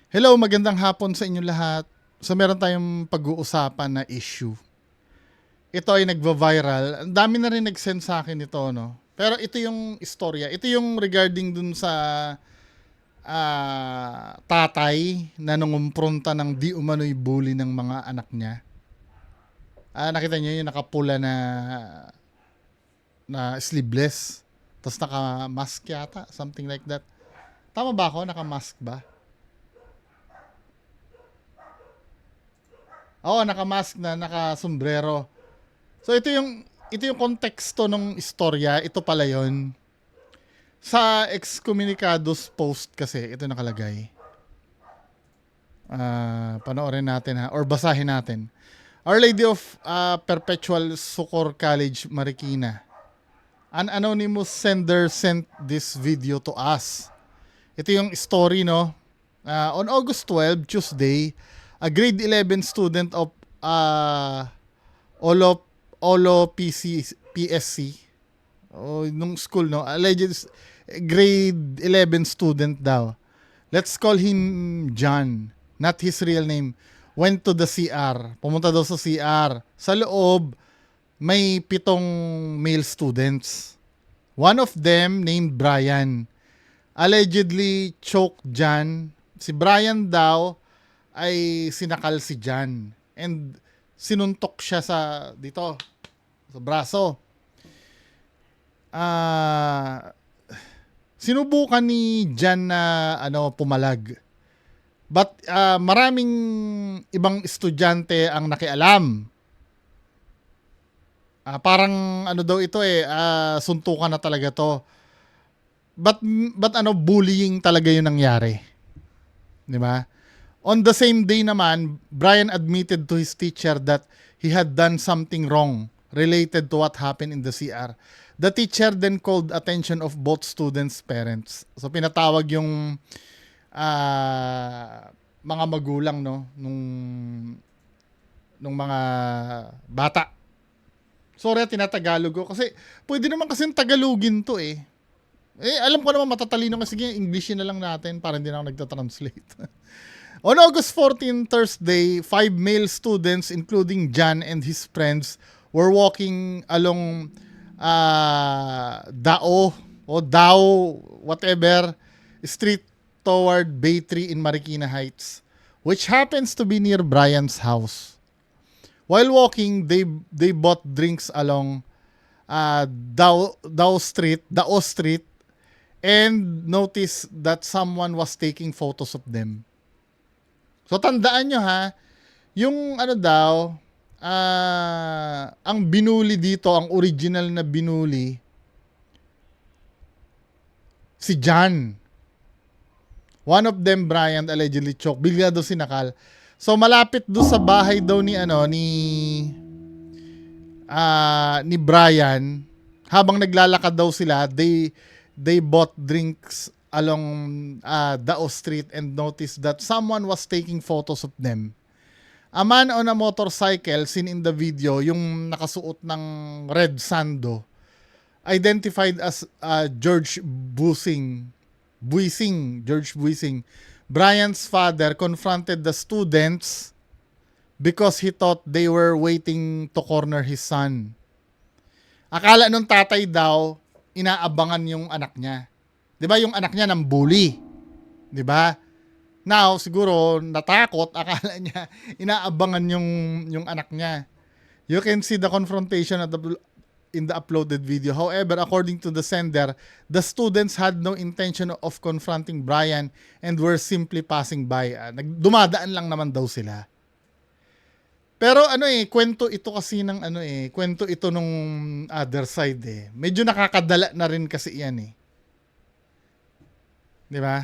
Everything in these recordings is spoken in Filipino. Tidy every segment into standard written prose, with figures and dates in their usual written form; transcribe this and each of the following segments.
Hello, magandang hapon sa inyo lahat. So meron tayong pag-uusapan na issue. Ito ay nagva-viral. Ang dami na rin nag-send sa akin ito, no? Pero ito yung istorya. Ito yung regarding dun sa tatay na nangumpronta ng di umano'y bully ng mga anak niya. Nakita niyo yung nakapula na sleeveless. Tapos naka-mask yata, something like that. Tama ba ako? Naka-mask ba? Oo, naka-mask na, naka-sombrero. So ito yung konteksto ng istorya, ito pala 'yon. Sa excommunicados post kasi ito nakalagay. Panoorin natin ha or basahin natin. Our Lady of Perpetual Succor College Marikina. An anonymous sender sent this video to us. Ito yung story, no? On August 12, Tuesday, a grade 11 student of Olo Olo PSC nung school, no, alleged grade 11 student daw, let's call him John, not his real name, went to the CR, pumunta daw sa CR. Sa loob may 7 male students, one of them named Brian, allegedly choked John. Si Brian daw ay sinakal si John and sinuntok siya sa dito sa braso. Sinubukan ni Jan na pumalag. But maraming ibang estudyante ang nakialam. Parang daw ito suntukan na talaga to. But bullying talaga 'yung nangyari. 'Di ba? On the same day naman, Brian admitted to his teacher that he had done something wrong related to what happened in the CR. The teacher then called attention of both students' parents. So pinatawag yung mga magulang, no, nung mga bata. Sorry, tinatagalog ko kasi pwede naman kasi Tagalogin to eh. Alam ko naman matatalino kasi, sige, Englishin na lang natin para hindi na ako nagta-translate. On August 14, Thursday, 5 male students, including John and his friends, were walking along Dao, whatever, street toward Bay 3 in Marikina Heights, which happens to be near Brian's house. While walking, they bought drinks along Dao Street, and noticed that someone was taking photos of them. So tandaan nyo ha, yung ang binuli dito, ang original na binuli, si John. One of them, Brian, allegedly choked. Bigla daw sinakal. So malapit do sa bahay daw ni Brian, habang naglalakad daw sila, they bought drinks along Dao Street and noticed that someone was taking photos of them. A man on a motorcycle seen in the video, yung nakasuot ng red sando, identified as George Buising, Brian's father, confronted the students because he thought they were waiting to corner his son. Akala nung tatay daw, inaabangan yung anak niya. 'Di ba yung anak niya nang bully? 'Di ba? Now, siguro natakot, akala niya inaabangan yung anak niya. You can see the confrontation in the uploaded video. However, according to the sender, the students had no intention of confronting Brian and were simply passing by. Dumadaan lang naman daw sila. Pero kwento ito kasi ng kwento ito nung other side eh. Medyo nakakadala na rin kasi yan eh. 'Di ba?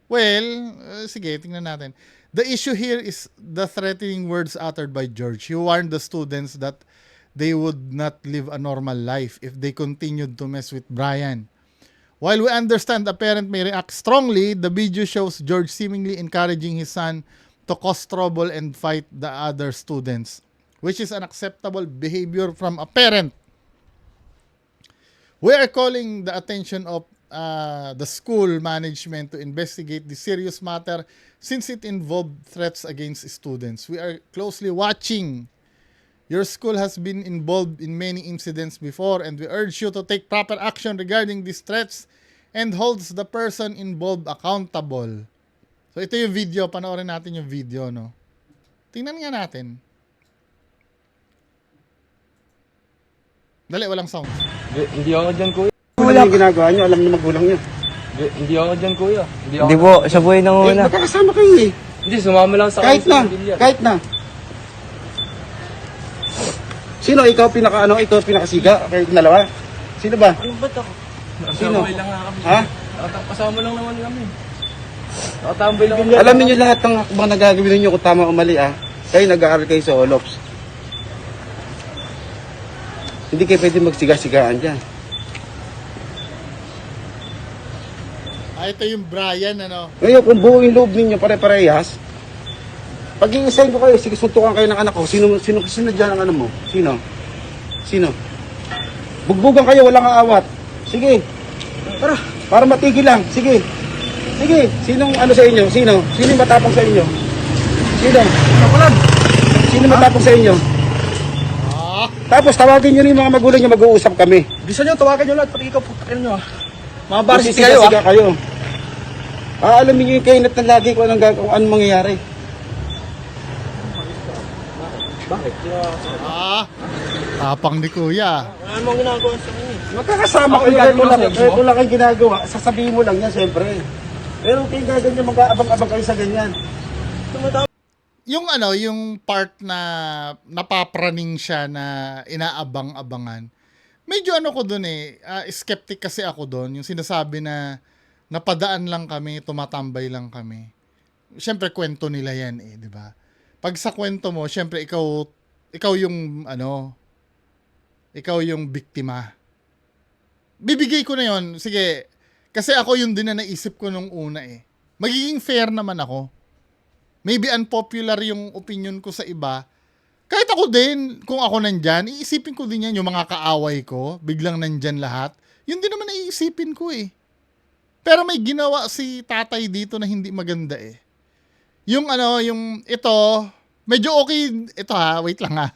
Well, sige, tingnan natin. The issue here is the threatening words uttered by George. He warned the students that they would not live a normal life if they continued to mess with Brian. While we understand a parent may react strongly, the video shows George seemingly encouraging his son to cause trouble and fight the other students, which is unacceptable behavior from a parent. We are calling the attention of the school management to investigate the serious matter since it involved threats against students. We are closely watching. Your school has been involved in many incidents before and we urge you to take proper action regarding these threats and holds the person involved accountable. So ito yung video, panoorin natin yung video, no? Tingnan nga natin. Dali, walang sound. Hindi ako dyan, kuya. Wala yung ginagawa nyo, alam niyo magulang niyo. Hindi ako dyan, kuya. Hindi po, siya po yung nanguna. Magkakasama kayo eh. Hindi, sumama lang sa Kahit akin na, sa bilyar. kahit na. Sino? Ikaw ikaw pinakasiga? Kayo dalawa? Sino ba? Ano ba ito? Sino? Nakatambay lang nga kami. Ha? Kasama lang naman kami. Nakatambay lang kami. Alam niyo lahat ng hakbang na gagawin niyo kung tama o mali ah. Kayo nag-aaral kayo sa Olops. Hindi kayo pwede magsiga-sigaan dyan. Ito yung Brian, ano? Ngayon, kung buo yung loob ninyo pare-parehas, pag i-assign ko kayo, sige, suntukan kayo ng anak ko. Sino dyan ang ano mo? Sino? Bugbugan kayo, walang aawat. Sige. Tara, para matigil lang. Sige. Sinong ano sa inyo? Sino yung matapang sa inyo? Sino matapang sa inyo? Tapos tawagin nyo rin yung mga magulang nyo, mag-uusap kami. Gusto nyo, tawagan nyo lahat. Pati ikaw, putakin nyo. Mga Baris kayo kayo. Alamin nyo yung kainat na lagi kung anong mangyayari. Tapang ni Kuya. Ano mong ginagawa sa inyo? Magkakasama kayo, kaya wala kayong ginagawa. Sasabihin mo lang yan, siyempre. Pero kung gaganyan, mag-aabang-abang kayo sa ganyan. Yung ano, yung part na napapraning siya na inaabang-abangan. Medyo ano ko dun skeptic kasi ako dun. Yung sinasabi na napadaan lang kami, tumatambay lang kami. Siyempre, kwento nila yan di ba? Pag sa kwento mo, siyempre, ikaw yung ikaw yung biktima. Bibigay ko na yon. Sige, kasi ako yung din na naisip ko nung una Magiging fair naman ako. Maybe unpopular yung opinion ko sa iba. Kahit ako din, kung ako nandyan, iisipin ko din yan, yung mga kaaway ko, biglang nandyan lahat. Yun din naman naiisipin ko Pero may ginawa si tatay dito na hindi maganda Yung yung ito, medyo okay, ito wait lang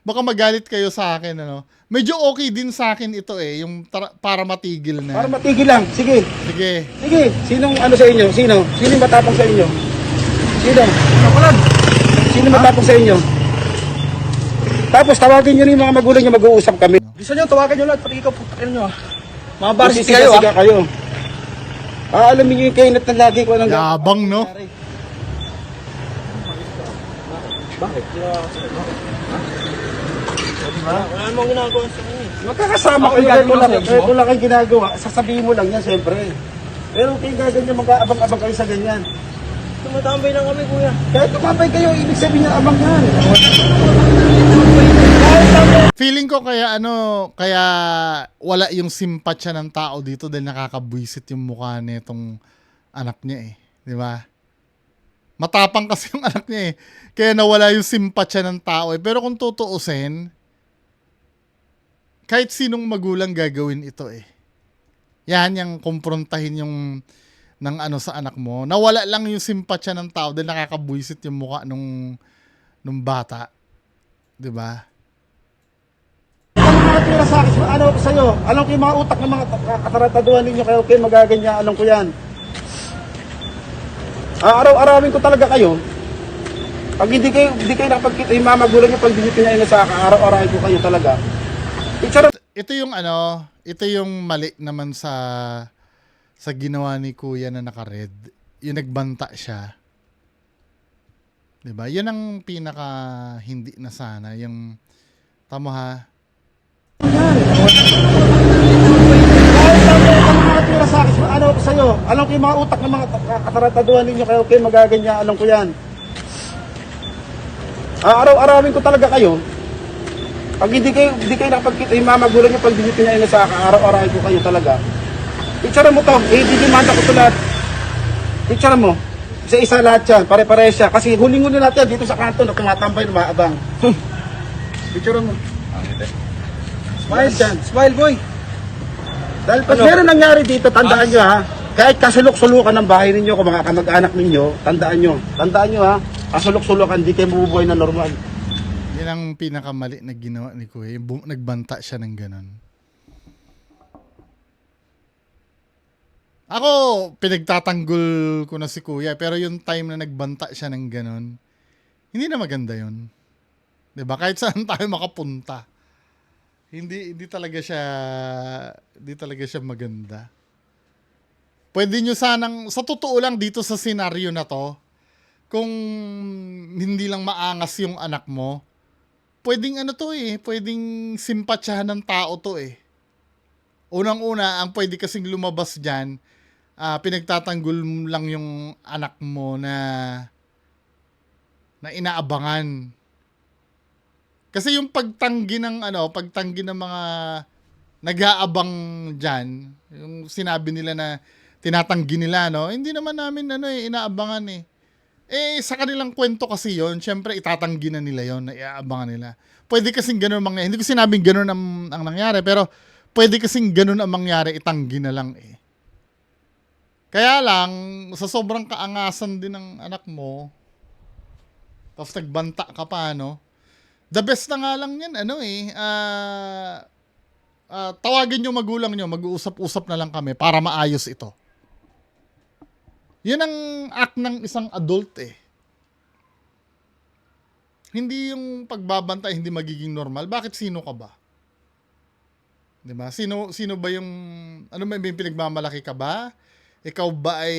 Baka magalit kayo sa akin, Medyo okay din sa akin ito yung para matigil na. Para matigil lang, sige. Sige. Sinong ano sa inyo? Sino yung matapang sa inyo? Sino matapang sa inyo? Tapos tawagin nyo rin yung mga magulang nyo, mag-uusap kami. Gusto nyo, tawagan nyo lahat. Pati ikaw, putakin nyo. Mga baris kayo kayo. Alamin nyo yung kainat na lagi kung anong Yabang, no? Bakit? Ano mong ginagawa sa inyo? Magkakasama kayo, kahit wala kayong ginagawa, sasabihin mo lang yan, siyempre. Pero kung gaganyan, mag-aabang-abang kayo sa ganyan. Tumatambay lang kami, kuya. Kahit tumambay kayo, ibig sabihin niya abang yan. Feeling ko kaya kaya wala yung simpatsya ng tao dito dahil nakakabwisit yung mukha nitong anak niya di ba? Matapang kasi yung anak niya kaya nawala yung simpatsya ng tao Pero kung tutuusin, kahit sinong magulang gagawin ito Yan yung kumprontahin yung ng sa anak mo. Nawala lang yung simpatsya ng tao dahil nakakabwisit yung mukha nung bata. 'Di ba? Pira sa akin, ano ko sa'yo? Alam ko yung mga utak ng mga katarataduhan ninyo, kayo magaganyan, alam ko yan. Araw-arawin ko talaga kayo. Pag hindi kayo nakapagkita, yung mamagulang nyo, pag hindi pinaina sa akin, araw-arawin ko kayo talaga. Ito yung ito yung mali naman sa ginawa ni Kuya na naka-red. Yung nagbanta siya. 'Di ba? Yan ang pinaka hindi na sana, yung tamo Pira sa akin, ano ko sa'yo? Alam ko yung mga utak ng mga katarataduhan ninyo, kayo magaganyan, alam ko yan. Araw-arawin ko talaga kayo. Pag hindi kayo nakapagkita, yung mamagulang nyo, pag hindi pinaina sa akin, araw-arawin ko kayo talaga. Picture mo to, didimanda ko ito lahat. Picture mo. Isa-isa lahat yan, pare-pare siya. Kasi huling-huli natin dito sa kanto na tumatambay na maabang. Picture mo. Smile dyan. Smile, boy. Dahil pag Ano? meron nangyari dito, tandaan nyo ha, kahit kasulok-sulukan ng bahay ninyo, kung mga kamag-anak ninyo, tandaan nyo ha, kasulok-sulukan, di kayo mabubuhay na normal. Yan ang pinakamali na ginawa ni Kuya. Nagbanta siya ng ganon. Ako, pinagtatanggol ko na si Kuya, pero yung time na nagbanta siya ng ganon, hindi na maganda yun. 'Di ba? Kahit saan tayo makapunta. Hindi talaga siya maganda. Pwede nyo sanang, sa totoo lang dito sa senaryo na to, kung hindi lang maangas yung anak mo, pwedeng pwedeng simpatyahan ng tao to eh. Unang-una, ang pwede kasing lumabas dyan, pinagtatanggol mo lang yung anak mo na inaabangan. Kasi yung pagtanggi ng mga nag-aabang diyan, yung sinabi nila na tinatanggi nila, no? Hindi naman namin inaabangan eh. Sa kanilang kwento kasi yon, syempre itatanggi na nila yon, na iaabangan nila. Pwede kasing ganun mangyari. Hindi ko sinabing ganun ang nangyari, pero pwede kasing ganun ang mangyari, itanggi na lang eh. Kaya lang, sa sobrang kaangasan din ng anak mo, tapos nagbanta ka pa, no? The best na nga lang yan, tawagin yung magulang nyo, mag-uusap-usap na lang kami para maayos ito. Yan ang act ng isang adult eh. Hindi yung pagbabanta hindi magiging normal. Bakit sino ka ba? 'Di ba? Sino ba yung may pinagmamalaki ka ba? Ikaw ba ay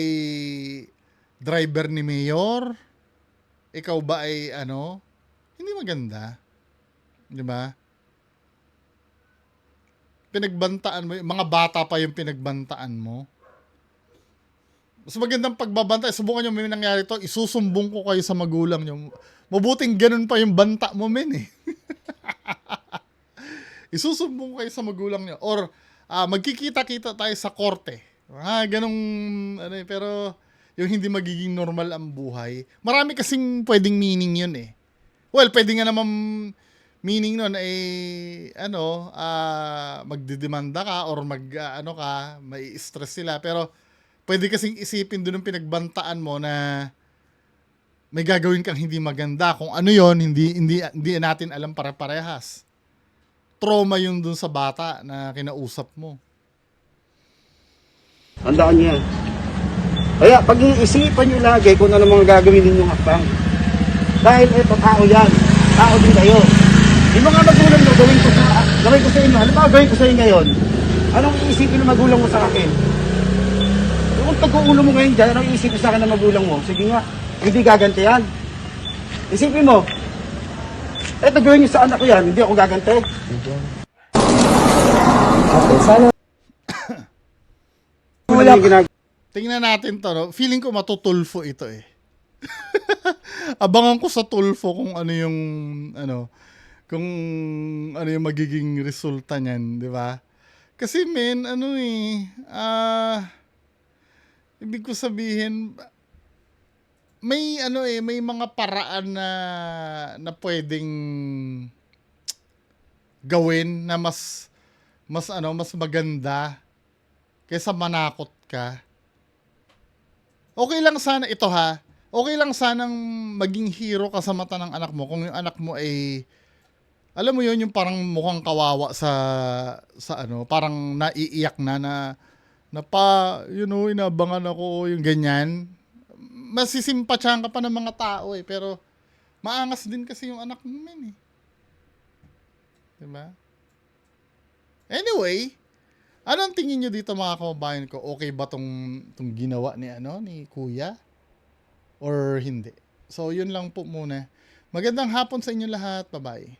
driver ni mayor? Ikaw ba ay Hindi maganda. 'Di ba? Pinagbantaan mo, mga bata pa yung pinagbantaan mo. Mas magandang pagbabanta, subukan nyo may nangyari to, isusumbong ko kayo sa magulang nyo. Mabuting ganun pa yung banta mo, men eh. Isusumbong ko kayo sa magulang nyo. Or magkikita-kita tayo sa korte. Ganong, pero yung hindi magiging normal ang buhay. Marami kasing pwedeng meaning yun eh. Well, pwede nga naman meaning nun ay magdidemanda ka or may stress sila, pero pwede kasing isipin doon ng pinagbantaan mo na may gagawin kang hindi maganda. Kung ano yon, hindi natin alam pare-parehas. Trauma yun doon sa bata na kinausap mo. Tandaan niyo yan. Kaya pag-iisipan niyo lagi kung ano mga gagawin ninyong hakbang. Dahil ito, tao yan. Tao din kayo. Yung mga magulang nyo, gawin ko sa inyo. Ano ba gawin ko sa inyo ngayon? Anong iisipin ng magulang mo sa akin? Kung pag-uulo mo ngayon dyan, anong iisipin sa akin ng magulang mo? Sige nga, hindi gaganti yan. Isipin mo, eto gawin nyo sa anak ko yan, hindi ako gaganti. Okay, sana Tingnan natin to, no? Feeling ko matutulfo ito eh. Abangan ko sa tulfo kung ano yung magiging resulta niyan, di ba? Kasi ibig ko sabihin, may may mga paraan na pwedeng gawin na mas maganda kaysa manakot ka. Okay lang sana ito ha. Okay lang sanang maging hero ka sa mata ng anak mo kung yung anak mo ay alam mo yun, yung parang mukhang kawawa sa parang naiiyak na inabangan ako, yung ganyan. Masisimpatyahan ka pa ng mga tao eh, pero maangas din kasi yung anak mo, men eh. Diba? Anyway, anong tingin nyo dito mga kababayan ko? Okay ba tong ginawa ni Kuya? Or hindi? So, yun lang po muna. Magandang hapon sa inyo lahat. Bye-bye.